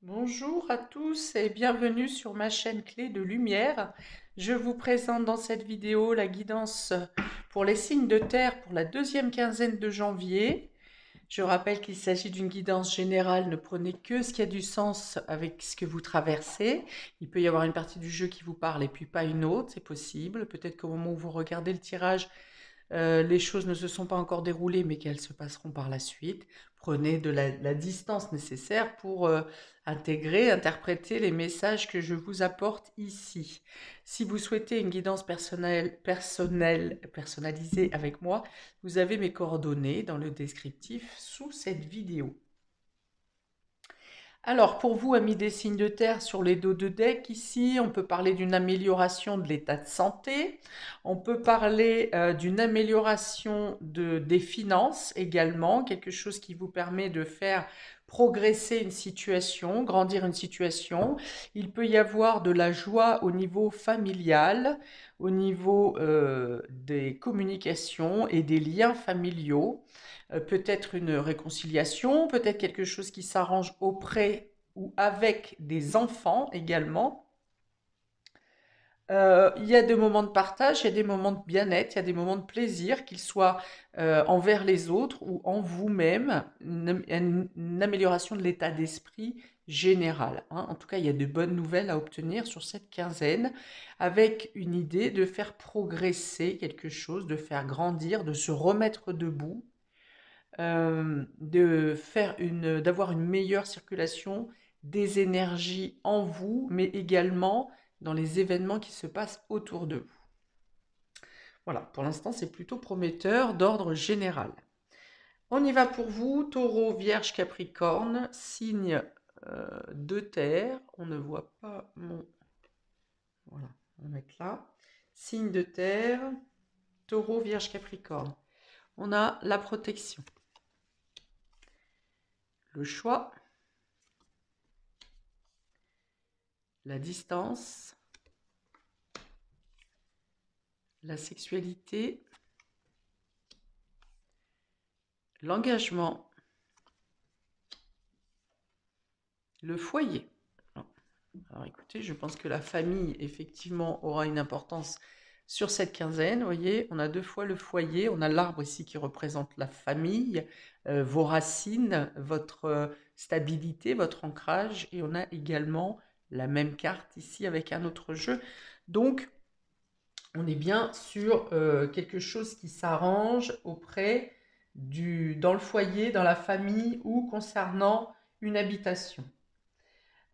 Bonjour à tous et bienvenue sur ma chaîne Clé de Lumière. Je vous présente dans cette vidéo la guidance pour les signes de terre pour la deuxième quinzaine de janvier. Je rappelle qu'il s'agit d'une guidance générale, ne prenez que ce qui a du sens avec ce que vous traversez. Il peut y avoir une partie du jeu qui vous parle et puis pas une autre, c'est possible. Peut-être qu'au moment où vous regardez le tirage, les choses ne se sont pas encore déroulées, mais qu'elles se passeront par la suite. Prenez de la distance nécessaire pour intégrer, interpréter les messages que je vous apporte ici. Si vous souhaitez une guidance personnalisée avec moi, vous avez mes coordonnées dans le descriptif sous cette vidéo. Alors, pour vous, amis des signes de terre, sur les dos de deck, ici, on peut parler d'une amélioration de l'état de santé. On peut parler d'une amélioration des finances également, quelque chose qui vous permet de faire progresser une situation, grandir une situation. Il peut y avoir de la joie au niveau familial, au niveau des communications et des liens familiaux. Peut-être une réconciliation, peut-être quelque chose qui s'arrange auprès ou avec des enfants également. Il y a des moments de partage, il y a des moments de bien-être, il y a des moments de plaisir, qu'ils soient envers les autres ou en vous-même, une amélioration de l'état d'esprit général, hein. En tout cas, il y a de bonnes nouvelles à obtenir sur cette quinzaine, avec une idée de faire progresser quelque chose, de faire grandir, de se remettre debout, d'avoir une meilleure circulation des énergies en vous, mais également dans les événements qui se passent autour de vous. Voilà, pour l'instant, c'est plutôt prometteur d'ordre général. On y va pour vous, Taureau, Vierge, Capricorne, signe de terre. On ne voit pas mon... Voilà, on va mettre là. Signe de terre, Taureau, Vierge, Capricorne. On a la protection, le choix, la distance, la sexualité, l'engagement, le foyer. Alors écoutez, je pense que la famille, effectivement, aura une importance sur cette quinzaine. Vous voyez, on a deux fois le foyer, on a l'arbre ici qui représente la famille, vos racines, votre stabilité, votre ancrage, et on a également la même carte ici avec un autre jeu. Donc, on est bien sur quelque chose qui s'arrange dans le foyer, dans la famille ou concernant une habitation.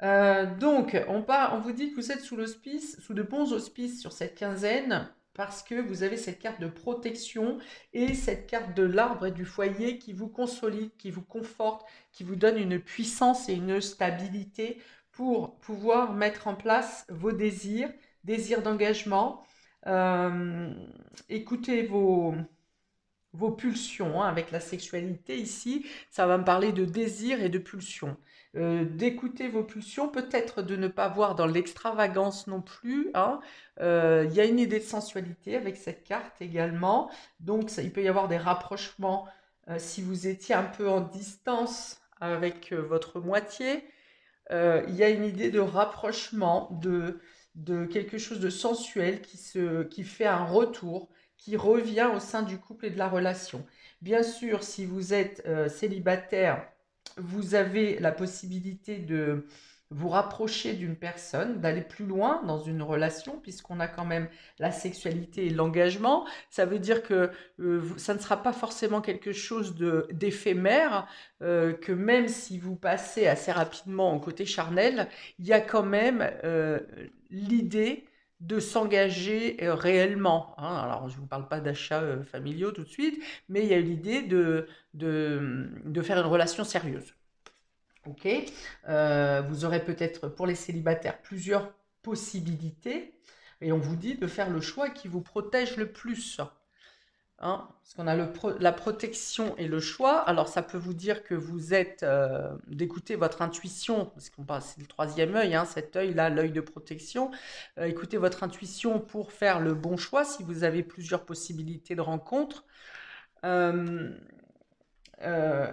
Donc, on vous dit que vous êtes sous l'auspice, sous de bons auspices sur cette quinzaine, parce que vous avez cette carte de protection et cette carte de l'arbre et du foyer qui vous consolide, qui vous conforte, qui vous donne une puissance et une stabilité pour pouvoir mettre en place vos désirs, désirs d'engagement. Euh, Écoutez vos pulsions, hein, avec la sexualité ici, ça va me parler de désir et de pulsions. D'écouter vos pulsions, peut-être de ne pas voir dans l'extravagance non plus, hein. Il y a une idée de sensualité avec cette carte également, donc il peut y avoir des rapprochements si vous étiez un peu en distance avec votre moitié. Il y a une idée de rapprochement, de quelque chose de sensuel qui fait un retour, qui revient au sein du couple et de la relation. Bien sûr, si vous êtes célibataire, vous avez la possibilité de vous rapprocher d'une personne, d'aller plus loin dans une relation, puisqu'on a quand même la sexualité et l'engagement. Ça veut dire que ça ne sera pas forcément quelque chose d'éphémère, que même si vous passez assez rapidement au côté charnel, il y a quand même l'idée de s'engager réellement, hein. Alors, je ne vous parle pas d'achats familiaux tout de suite, mais il y a l'idée de faire une relation sérieuse. Ok. Vous aurez peut-être pour les célibataires plusieurs possibilités, et on vous dit de faire le choix qui vous protège le plus, hein, parce qu'on a la protection et le choix. Alors ça peut vous dire que vous êtes d'écouter votre intuition, parce qu'on parle, c'est le troisième œil, hein, cet œil-là, l'œil de protection. Écoutez votre intuition pour faire le bon choix si vous avez plusieurs possibilités de rencontre.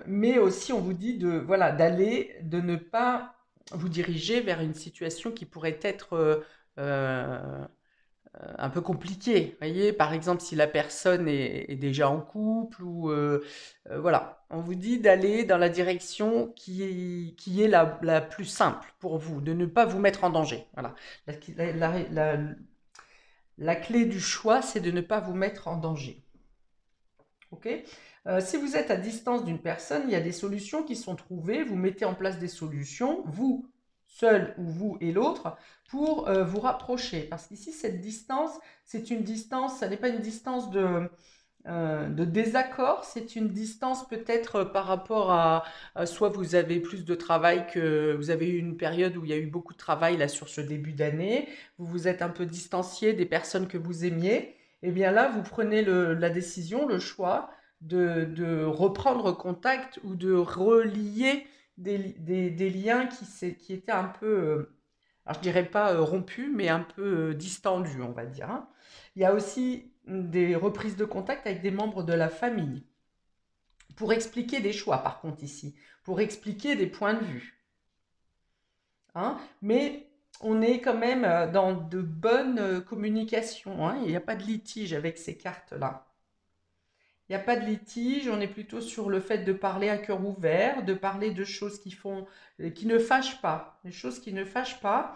Mais aussi on vous dit de voilà d'aller, de ne pas vous diriger vers une situation qui pourrait être euh, un peu compliquée. Voyez, par exemple, si la personne est déjà en couple ou voilà, on vous dit d'aller dans la direction qui est la plus simple pour vous, de ne pas vous mettre en danger. Voilà. La, la- la- la clé du choix, c'est de ne pas vous mettre en danger. Ok. Si vous êtes à distance d'une personne, il y a des solutions qui sont trouvées. Vous mettez en place des solutions, vous seul ou vous et l'autre, pour vous rapprocher. Parce qu'ici, cette distance, c'est une distance, ça n'est pas une distance de désaccord, c'est une distance peut-être par rapport à soit vous avez plus de travail que vous avez eu une période où il y a eu beaucoup de travail là sur ce début d'année, vous vous êtes un peu distancié des personnes que vous aimiez, et bien là vous prenez la décision, le choix de reprendre contact ou de relier des liens qui étaient un peu, alors je dirais pas rompus, mais un peu distendus, on va dire, hein. Il y a aussi des reprises de contact avec des membres de la famille pour expliquer des choix, par contre, ici, pour expliquer des points de vue, hein. Mais on est quand même dans de bonnes communications, hein. Il n'y a pas de litige avec ces cartes-là. Il n'y a pas de litige, on est plutôt sur le fait de parler à cœur ouvert, de parler de choses qui ne fâchent pas, des choses qui ne fâchent pas.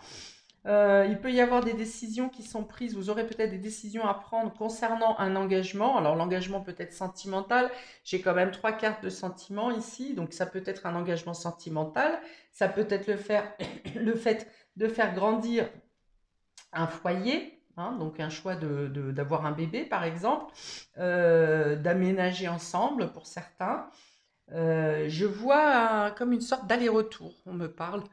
Il peut y avoir des décisions qui sont prises, vous aurez peut-être des décisions à prendre concernant un engagement. Alors l'engagement peut être sentimental, j'ai quand même 3 cartes de sentiment ici, donc ça peut être un engagement sentimental, ça peut être le fait de faire grandir un foyer, hein, donc un choix d'avoir un bébé par exemple, d'aménager ensemble pour certains. Je vois comme une sorte d'aller-retour, on me parle.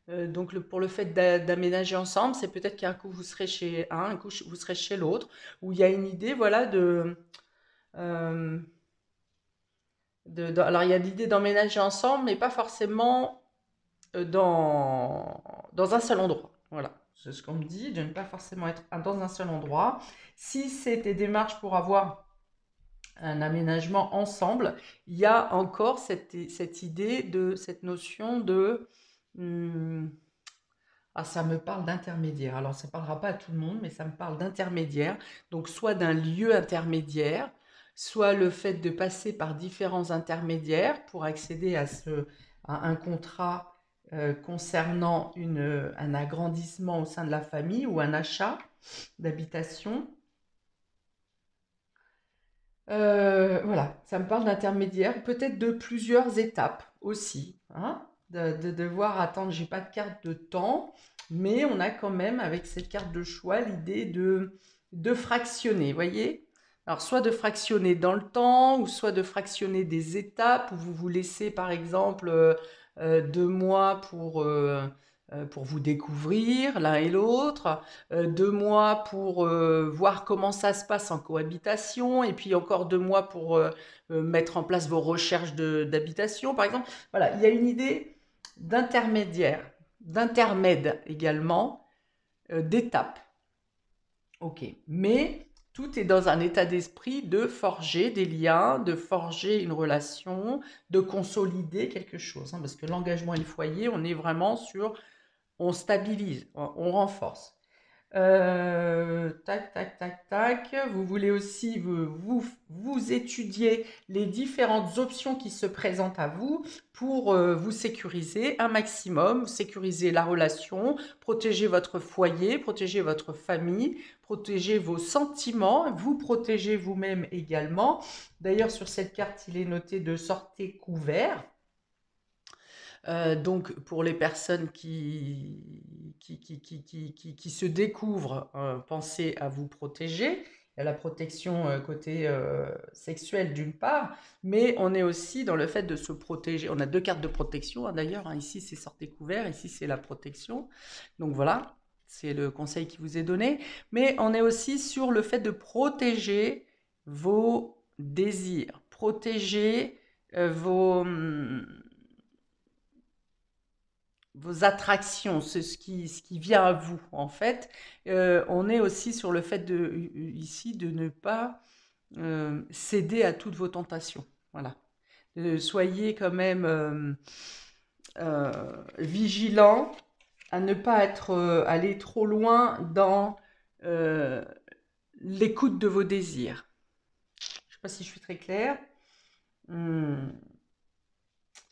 Donc pour le fait d'aménager ensemble, c'est peut-être qu'un coup vous serez chez un coup vous serez chez l'autre, où il y a une idée, voilà, euh, alors il y a l'idée d'emménager ensemble, mais pas forcément dans un seul endroit. Voilà, c'est ce qu'on me dit, de ne pas forcément être dans un seul endroit. Si c'est des démarches pour avoir un aménagement ensemble, il y a encore cette idée cette notion de... hum, ah, ça me parle d'intermédiaire. Alors, ça ne parlera pas à tout le monde, mais ça me parle d'intermédiaire. Donc, soit d'un lieu intermédiaire, soit le fait de passer par différents intermédiaires pour accéder à un contrat concernant un agrandissement au sein de la famille ou un achat d'habitation. Voilà, ça me parle d'intermédiaire, peut-être de plusieurs étapes aussi, hein, de devoir attendre. J'ai pas de carte de temps, mais on a quand même avec cette carte de choix l'idée de fractionner, voyez? Alors soit de fractionner dans le temps, ou soit de fractionner des étapes où vous vous laissez par exemple 2 mois pour vous découvrir l'un et l'autre, 2 mois pour voir comment ça se passe en cohabitation, et puis encore 2 mois pour mettre en place vos recherches d'habitation, par exemple. Voilà, il y a une idée d'intermédiaire, d'intermède également, d'étape. Ok, mais tout est dans un état d'esprit de forger des liens, de forger une relation, de consolider quelque chose, hein, parce que l'engagement et le foyer, on est vraiment sur, on stabilise, on renforce. Tac, tac, tac, tac. Vous voulez aussi vous étudier les différentes options qui se présentent à vous pour vous sécuriser un maximum, sécuriser la relation, protéger votre foyer, protéger votre famille, protéger vos sentiments, vous protéger vous-même également. D'ailleurs, sur cette carte, il est noté de sortez couvert. Donc pour les personnes qui se découvrent, pensez à vous protéger. Il y a la protection côté sexuel d'une part, mais on est aussi dans le fait de se protéger. On a 2 cartes de protection, hein, d'ailleurs, hein. Ici c'est sortez couvert, ici c'est la protection. Donc voilà, c'est le conseil qui vous est donné. Mais on est aussi sur le fait de protéger vos désirs, protéger vos attractions, ce qui vient à vous, en fait. On est aussi sur le fait ici de ne pas céder à toutes vos tentations. Voilà. Soyez quand même vigilant à ne pas être aller trop loin dans l'écoute de vos désirs. Je ne sais pas si je suis très claire. Hum.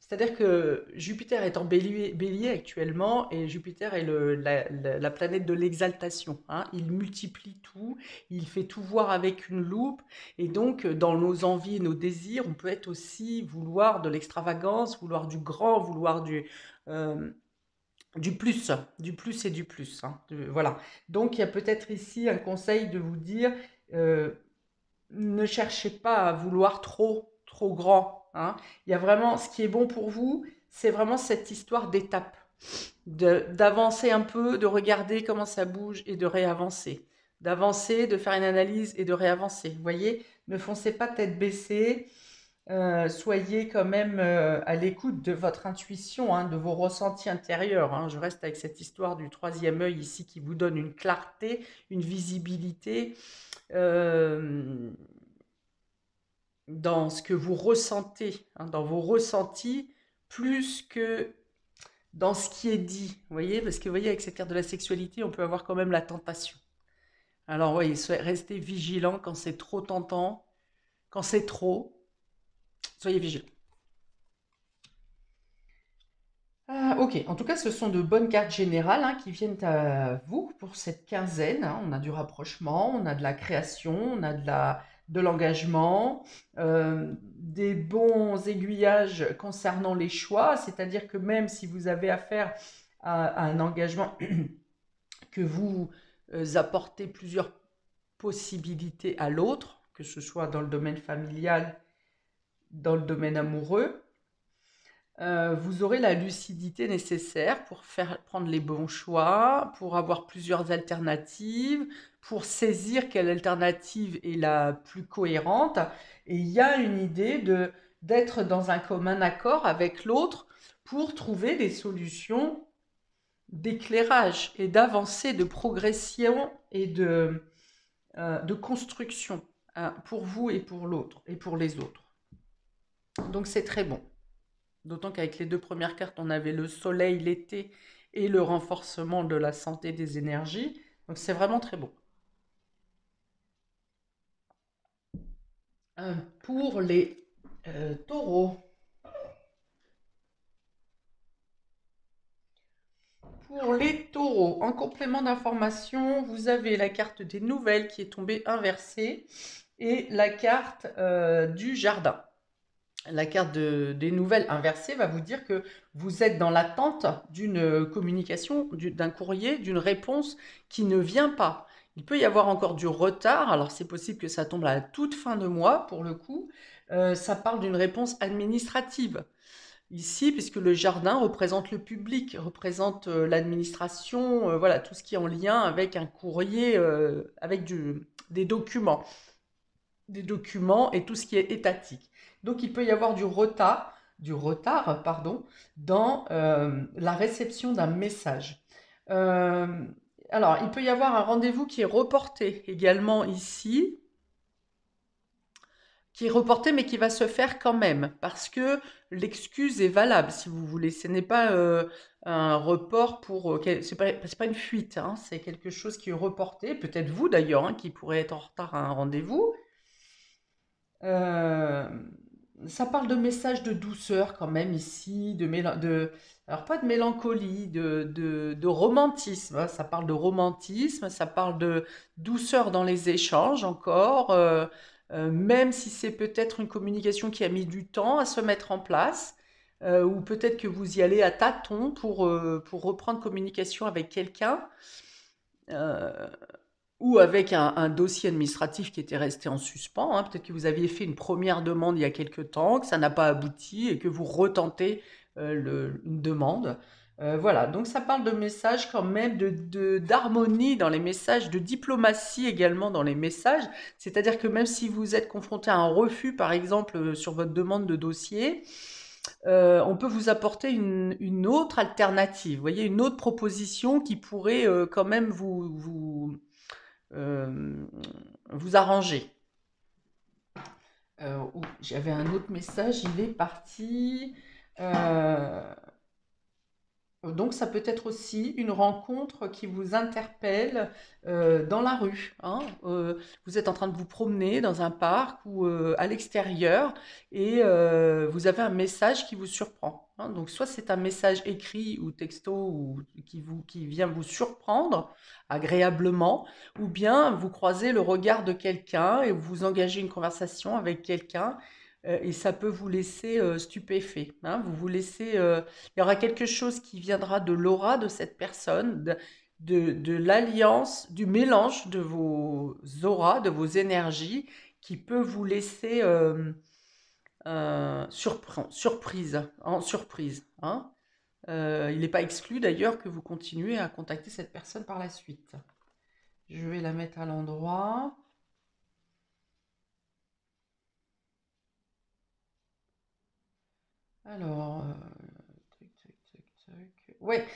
C'est-à-dire que Jupiter est en bélier actuellement et Jupiter est la planète de l'exaltation, hein. Il multiplie tout, il fait tout voir avec une loupe et donc dans nos envies et nos désirs, on peut être aussi vouloir de l'extravagance, vouloir du grand, vouloir euh, du plus et du plus, hein. Voilà. Donc il y a peut-être ici un conseil de vous dire, euh, ne cherchez pas à vouloir trop, trop grand, hein. Il y a vraiment, ce qui est bon pour vous, c'est vraiment cette histoire d'étape, d'avancer un peu, de regarder comment ça bouge et de réavancer. D'avancer, de faire une analyse et de réavancer. Vous voyez, ne foncez pas tête baissée, soyez quand même à l'écoute de votre intuition, hein, de vos ressentis intérieurs, hein. Je reste avec cette histoire du troisième œil ici qui vous donne une clarté, une visibilité. euh, dans ce que vous ressentez, hein, dans vos ressentis, plus que dans ce qui est dit. Vous voyez, parce que vous voyez, avec cette carte de la sexualité, on peut avoir quand même la tentation. Alors, oui, restez vigilant quand c'est trop tentant, quand c'est trop, soyez vigilant. Ok, en tout cas, ce sont de bonnes cartes générales, hein, qui viennent à vous pour cette quinzaine, hein. On a du rapprochement, on a de la création, on a de l'engagement, des bons aiguillages concernant les choix, c'est-à-dire que même si vous avez affaire à un engagement, que vous apportez plusieurs possibilités à l'autre, que ce soit dans le domaine familial, dans le domaine amoureux, vous aurez la lucidité nécessaire pour prendre les bons choix, pour avoir plusieurs alternatives, pour saisir quelle alternative est la plus cohérente. Et il y a une idée d'être dans un commun accord avec l'autre pour trouver des solutions d'éclairage et d'avancée, de progression et de construction, hein, pour vous et pour l'autre et pour les autres. Donc c'est très bon. D'autant qu'avec les deux premières cartes, on avait le soleil, l'été et le renforcement de la santé des énergies. Donc c'est vraiment très bon. Pour les taureaux. Pour les taureaux, en complément d'information, vous avez la carte des nouvelles qui est tombée inversée et la carte du jardin. La carte des nouvelles inversées va vous dire que vous êtes dans l'attente d'une communication, d'un courrier, d'une réponse qui ne vient pas. Il peut y avoir encore du retard, alors c'est possible que ça tombe à la toute fin de mois pour le coup. Ça parle d'une réponse administrative ici, puisque le jardin représente le public, représente l'administration, voilà, tout ce qui est en lien avec un courrier, avec des documents et tout ce qui est étatique. Donc il peut y avoir du retard, pardon, dans la réception d'un message. Euh, alors, il peut y avoir un rendez-vous qui est reporté également ici, qui est reporté mais qui va se faire quand même, parce que l'excuse est valable, si vous voulez. Ce n'est pas un report pour... c'est pas une fuite, hein, c'est quelque chose qui est reporté. Peut-être vous d'ailleurs, hein, qui pourrait être en retard à un rendez-vous. Euh, Ça parle de messages de douceur quand même ici, alors pas de mélancolie, de romantisme, hein. Ça parle de romantisme, ça parle de douceur dans les échanges encore, même si c'est peut-être une communication qui a mis du temps à se mettre en place, ou peut-être que vous y allez à tâtons pour reprendre communication avec quelqu'un. Euh, ou avec un dossier administratif qui était resté en suspens, hein. Peut-être que vous aviez fait une première demande il y a quelque temps, que ça n'a pas abouti et que vous retentez une demande. Voilà, donc ça parle de messages quand même, d'harmonie dans les messages, de diplomatie également dans les messages. C'est-à-dire que même si vous êtes confronté à un refus, par exemple, sur votre demande de dossier, on peut vous apporter une autre alternative, vous voyez, une autre proposition qui pourrait quand même euh, vous arranger. J'avais un autre message, il est parti. Euh, Donc ça peut être aussi une rencontre qui vous interpelle dans la rue, hein. Vous êtes en train de vous promener dans un parc ou à l'extérieur et vous avez un message qui vous surprend, hein. Donc soit c'est un message écrit ou texto ou qui vient vous surprendre agréablement, ou bien vous croisez le regard de quelqu'un et vous engagez une conversation avec quelqu'un et ça peut vous laisser stupéfait, hein. Vous vous laissez il y aura quelque chose qui viendra de l'aura de cette personne, de l'alliance, du mélange de vos auras, de vos énergies, qui peut vous laisser surprise, en surprise, hein. Il n'est pas exclu d'ailleurs que vous continuez à contacter cette personne par la suite. Je vais la mettre à l'endroit. Alors, ouais,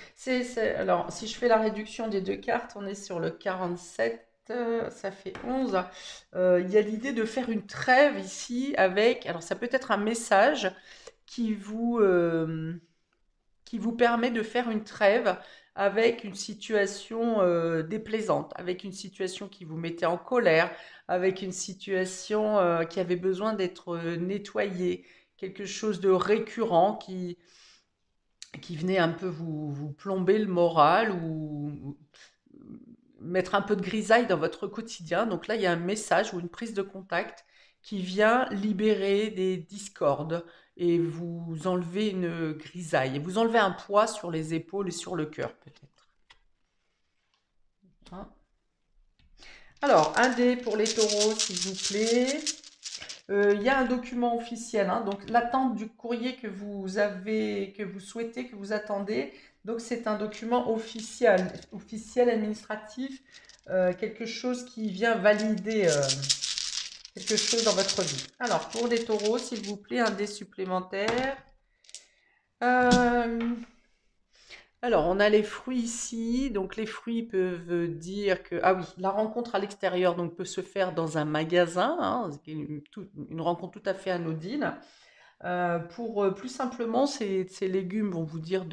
alors, si je fais la réduction des deux cartes, on est sur le 47, ça fait 11. Il y a l'idée de faire une trêve ici avec, alors ça peut être un message qui qui vous permet de faire une trêve avec une situation déplaisante, avec une situation qui vous mettait en colère, avec une situation qui avait besoin d'être nettoyée, quelque chose de récurrent qui venait un peu vous plomber le moral ou mettre un peu de grisaille dans votre quotidien. Donc là, il y a un message ou une prise de contact qui vient libérer des discordes et vous enlever une grisaille, et vous enlever un poids sur les épaules et sur le cœur peut-être, hein. Alors, un dé pour les taureaux, s'il vous plaît. Il y a un document officiel, hein, donc l'attente du courrier que vous avez, que vous souhaitez, que vous attendez. Donc c'est un document officiel administratif, quelque chose qui vient valider quelque chose dans votre vie. Alors pour les taureaux, s'il vous plaît, un dé supplémentaire. Euh, alors, on a les fruits ici. Donc, les fruits peuvent dire que, ah oui, la rencontre à l'extérieur donc peut se faire dans un magasin, hein, une rencontre tout à fait anodine. Pour plus simplement, ces légumes vont vous dire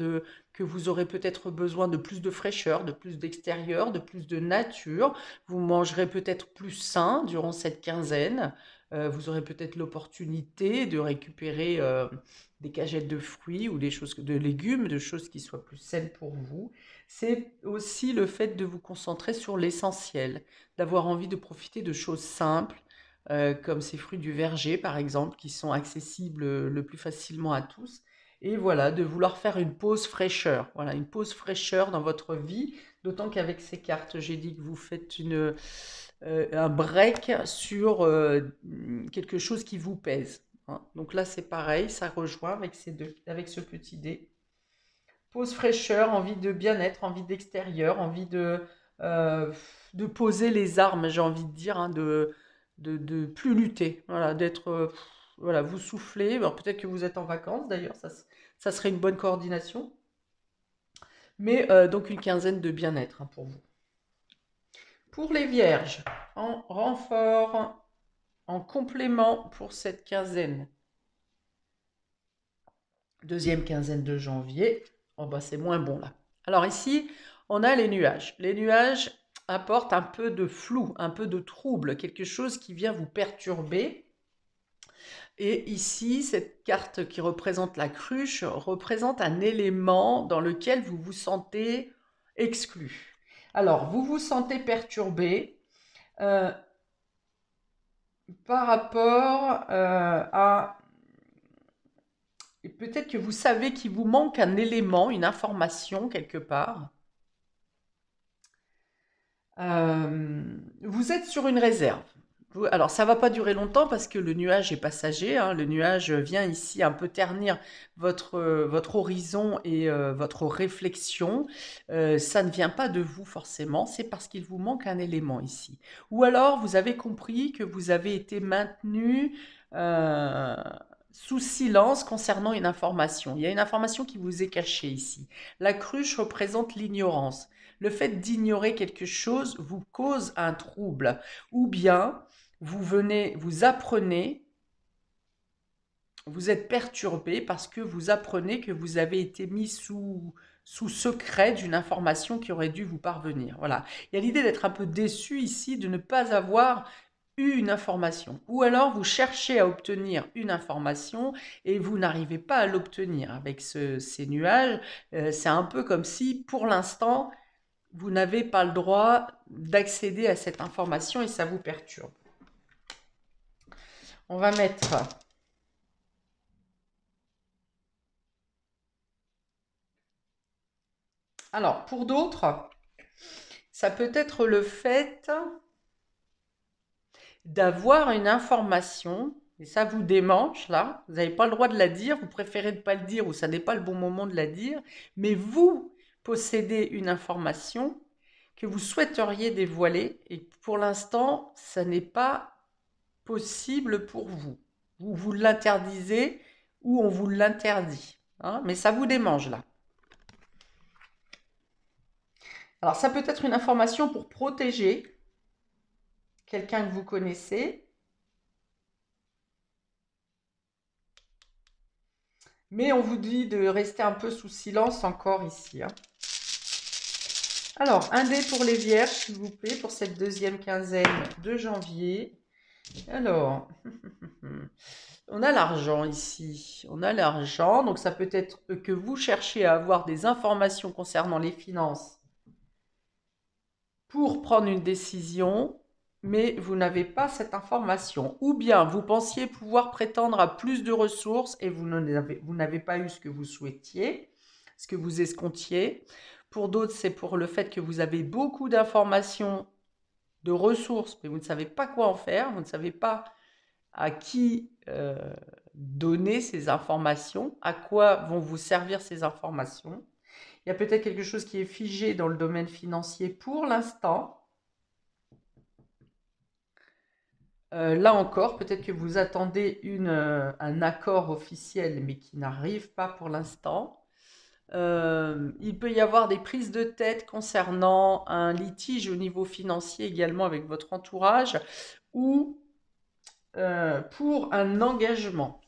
que vous aurez peut-être besoin de plus de fraîcheur, de plus d'extérieur, de plus de nature. Vous mangerez peut-être plus sain durant cette quinzaine. Vous aurez peut-être l'opportunité de récupérer des cagettes de fruits ou des choses de légumes, de choses qui soient plus saines pour vous. C'est aussi le fait de vous concentrer sur l'essentiel, d'avoir envie de profiter de choses simples comme ces fruits du verger par exemple, qui sont accessibles le plus facilement à tous. Et voilà, de vouloir faire une pause fraîcheur, voilà, une pause fraîcheur dans votre vie, d'autant qu'avec ces cartes, j'ai dit que vous faites un break sur quelque chose qui vous pèse, hein. Donc là, c'est pareil, ça rejoint avec avec ce petit dé. Pause fraîcheur, envie de bien-être, envie d'extérieur, envie euh, de poser les armes, j'ai envie de dire, hein, de plus lutter, voilà, d'être, voilà, vous soufflez. Alors peut-être que vous êtes en vacances d'ailleurs, ça serait une bonne coordination, mais donc une quinzaine de bien-être, hein, pour vous. Pour les vierges, en renfort, en complément pour cette quinzaine, deuxième quinzaine de janvier, oh bah c'est moins bon là. Alors ici, on a les nuages. Les nuages apportent un peu de flou, un peu de trouble, quelque chose qui vient vous perturber. Et ici, cette carte qui représente la cruche représente un élément dans lequel vous vous sentez exclu. Alors, vous vous sentez perturbé euh, par rapport à... Peut-être que vous savez qu'il vous manque un élément, une information quelque part. Vous êtes sur une réserve. Alors, ça va pas durer longtemps parce que le nuage est passager, hein. Le nuage vient ici un peu ternir votre horizon et votre réflexion. Ça ne vient pas de vous forcément, c'est parce qu'il vous manque un élément ici. Ou alors, vous avez compris que vous avez été maintenu euh, sous silence concernant une information. Il y a une information qui vous est cachée ici. La cruche représente l'ignorance. Le fait d'ignorer quelque chose vous cause un trouble, ou bien vous apprenez, vous êtes perturbé parce que vous apprenez que vous avez été mis sous secret d'une information qui aurait dû vous parvenir. Voilà. Il y a l'idée d'être un peu déçu ici, de ne pas avoir eu une information. Ou alors vous cherchez à obtenir une information et vous n'arrivez pas à l'obtenir. Avec ces nuages, c'est un peu comme si, pour l'instant, vous n'avez pas le droit d'accéder à cette information et ça vous perturbe. On va mettre... Alors, pour d'autres, ça peut être le fait d'avoir une information, et ça vous démange là, vous n'avez pas le droit de la dire, vous préférez ne pas le dire ou ça n'est pas le bon moment de la dire, mais vous possédez une information que vous souhaiteriez dévoiler et pour l'instant, ça n'est pas possible pour vous. Vous vous l'interdisez ou on vous l'interdit, hein, mais ça vous démange là. Alors ça peut être une information pour protéger quelqu'un que vous connaissez, mais on vous dit de rester un peu sous silence encore ici, hein. Alors, un dé pour les vierges, s'il vous plaît, pour cette deuxième quinzaine de janvier. Alors, on a l'argent ici. On a l'argent, donc ça peut être que vous cherchez à avoir des informations concernant les finances pour prendre une décision, mais vous n'avez pas cette information. Ou bien vous pensiez pouvoir prétendre à plus de ressources et vous n'avez pas eu ce que vous souhaitiez, ce que vous escomptiez. Pour d'autres, c'est pour le fait que vous avez beaucoup d'informations, de ressources, mais vous ne savez pas quoi en faire, vous ne savez pas à qui donner ces informations, à quoi vont vous servir ces informations. Il y a peut-être quelque chose qui est figé dans le domaine financier pour l'instant. Là encore, peut-être que vous attendez un accord officiel, mais qui n'arrive pas pour l'instant. Il peut y avoir des prises de tête concernant un litige au niveau financier également avec votre entourage ou pour un engagement.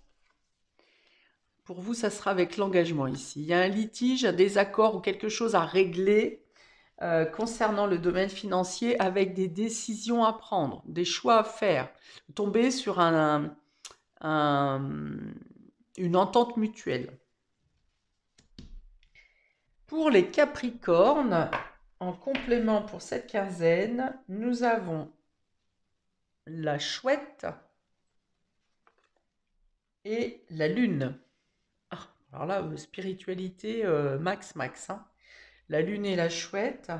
Pour vous, ça sera avec l'engagement ici. Il y a un litige, un désaccord ou quelque chose à régler concernant le domaine financier avec des décisions à prendre, des choix à faire. Vous tombez sur une entente mutuelle. Pour les Capricornes, en complément pour cette quinzaine, nous avons la chouette et la lune. Ah, alors là, spiritualité max, hein. La lune et la chouette.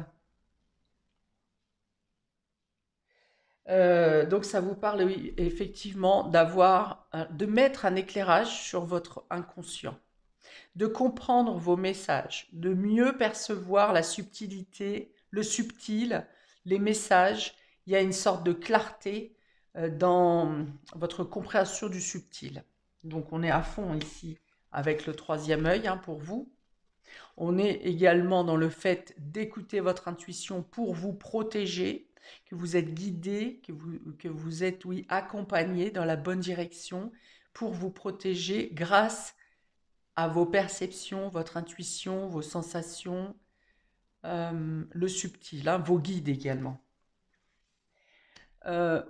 Donc ça vous parle, oui, effectivement, de mettre un éclairage sur votre inconscient, de comprendre vos messages, de mieux percevoir la subtilité, le subtil, les messages. Il y a une sorte de clarté dans votre compréhension du subtil. Donc on est à fond ici avec le troisième œil, hein, pour vous. On est également dans le fait d'écouter votre intuition pour vous protéger, que vous êtes guidé, que vous êtes, oui, accompagné dans la bonne direction pour vous protéger grâce à vos perceptions, votre intuition, vos sensations, le subtil, hein, vos guides également.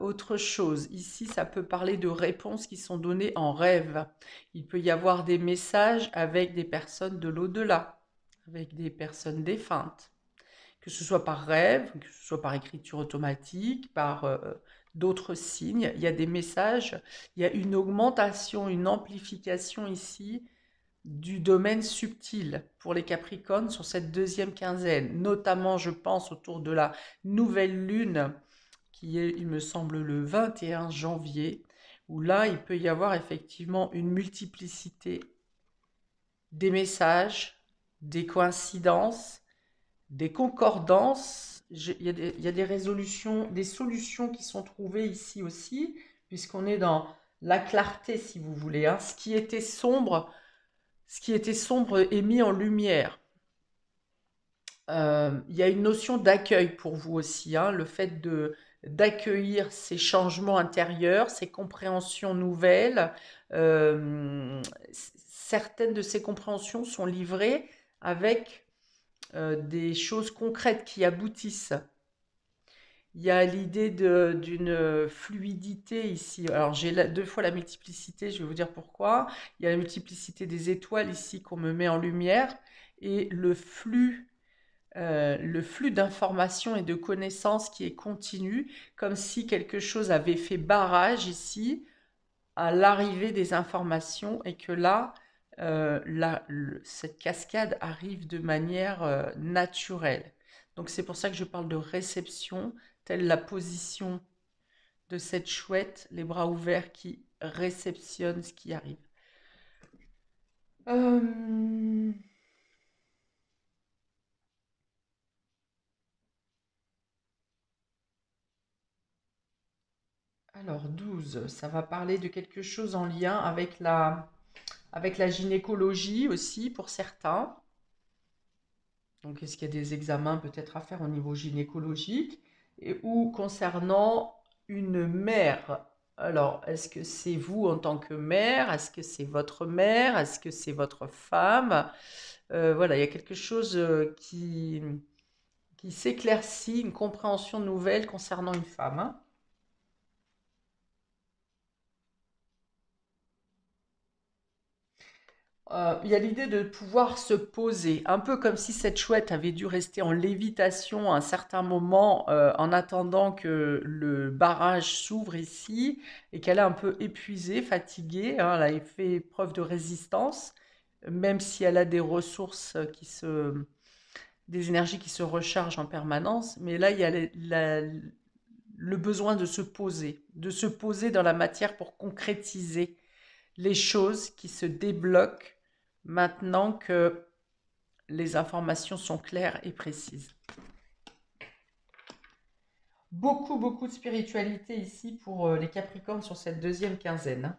Autre chose, ici, ça peut parler de réponses qui sont données en rêve. Il peut y avoir des messages avec des personnes de l'au-delà, avec des personnes défuntes, que ce soit par rêve, que ce soit par écriture automatique, par d'autres signes. Il y a des messages, il y a une augmentation, une amplification ici du domaine subtil pour les Capricornes sur cette deuxième quinzaine, notamment, je pense, autour de la nouvelle lune qui est, il me semble, le 21 janvier, où là, il peut y avoir effectivement une multiplicité des messages, des coïncidences, des concordances. Il y a des résolutions, des solutions qui sont trouvées ici aussi, puisqu'on est dans la clarté, si vous voulez, hein. Ce qui était sombre est mis en lumière. Il y a une notion d'accueil pour vous aussi, hein, le fait d'accueillir ces changements intérieurs, ces compréhensions nouvelles. Certaines de ces compréhensions sont livrées avec des choses concrètes qui aboutissent. Il y a l'idée d'une fluidité ici. Alors j'ai deux fois la multiplicité, je vais vous dire pourquoi. Il y a la multiplicité des étoiles ici qu'on me met en lumière et le flux d'informations et de connaissances qui est continu, comme si quelque chose avait fait barrage ici à l'arrivée des informations et que là, cette cascade arrive de manière naturelle. Donc c'est pour ça que je parle de réception, telle la position de cette chouette, les bras ouverts qui réceptionne ce qui arrive. Euh, Alors 12, ça va parler de quelque chose en lien avec la gynécologie aussi pour certains. Donc, est-ce qu'il y a des examens peut-être à faire au niveau gynécologique ou concernant une mère? Alors, est-ce que c'est vous en tant que mère? Est-ce que c'est votre mère? Est-ce que c'est votre femme? Voilà, il y a quelque chose qui s'éclaircit, une compréhension nouvelle concernant une femme, hein. Il y a l'idée de pouvoir se poser, un peu comme si cette chouette avait dû rester en lévitation à un certain moment en attendant que le barrage s'ouvre ici et qu'elle est un peu épuisée, fatiguée, hein, elle a fait preuve de résistance, même si elle a des ressources des énergies qui se rechargent en permanence. Mais là, il y a le besoin de se poser dans la matière pour concrétiser les choses qui se débloquent maintenant que les informations sont claires et précises. Beaucoup, beaucoup de spiritualité ici pour les Capricornes sur cette deuxième quinzaine.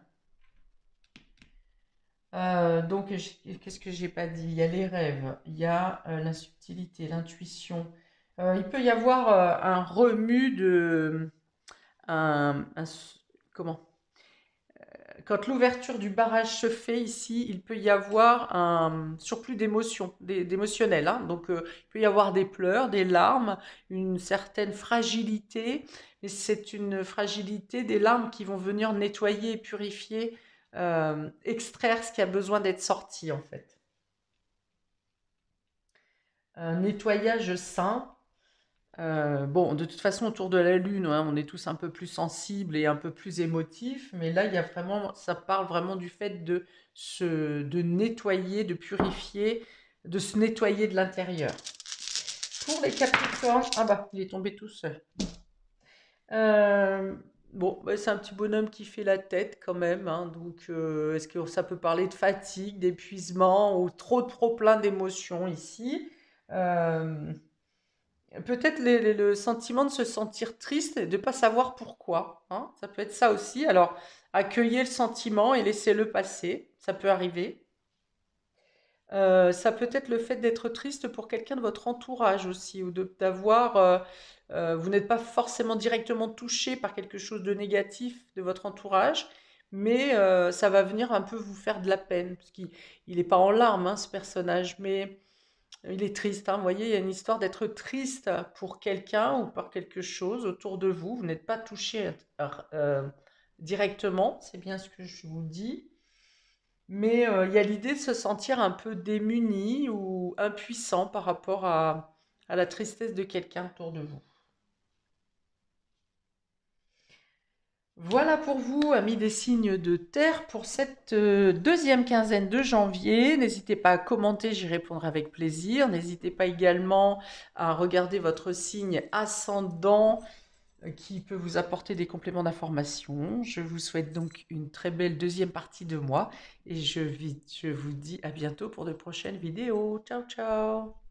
Donc, qu'est-ce que j'ai pas dit? Il y a les rêves, il y a la subtilité, l'intuition. Il peut y avoir un remue de... un comment? Quand l'ouverture du barrage se fait ici, il peut y avoir un surplus d'émotions, d'émotionnel, hein. Donc, il peut y avoir des pleurs, des larmes, une certaine fragilité. Et c'est une fragilité, des larmes qui vont venir nettoyer, purifier, extraire ce qui a besoin d'être sorti, en fait. Un nettoyage sain. Bon, de toute façon, autour de la Lune, hein, on est tous un peu plus sensibles et un peu plus émotifs, mais là, il y a vraiment, ça parle vraiment du fait de nettoyer, de purifier, de se nettoyer de l'intérieur. Pour les Capricornes, ah bah, il est tombé tout seul. Euh, bon, bah, c'est un petit bonhomme qui fait la tête quand même, hein, donc est-ce que ça peut parler de fatigue, d'épuisement ou trop plein d'émotions ici? Euh, Peut-être le sentiment de se sentir triste et de ne pas savoir pourquoi, hein. Ça peut être ça aussi. Alors, accueillez le sentiment et laissez-le passer. Ça peut arriver. Ça peut être le fait d'être triste pour quelqu'un de votre entourage aussi, ou d'avoir. Vous n'êtes pas forcément directement touché par quelque chose de négatif de votre entourage, mais ça va venir un peu vous faire de la peine, parce qu'il n'est pas en larmes, hein, ce personnage, mais il est triste, hein. Vous voyez, il y a une histoire d'être triste pour quelqu'un ou par quelque chose autour de vous. Vous n'êtes pas touché directement, c'est bien ce que je vous dis. Mais il y a l'idée de se sentir un peu démuni ou impuissant par rapport à la tristesse de quelqu'un autour de vous. Voilà pour vous, amis des signes de terre, pour cette deuxième quinzaine de janvier. N'hésitez pas à commenter, j'y répondrai avec plaisir. N'hésitez pas également à regarder votre signe ascendant qui peut vous apporter des compléments d'information. Je vous souhaite donc une très belle deuxième partie de mois et je vous dis à bientôt pour de prochaines vidéos. Ciao, ciao!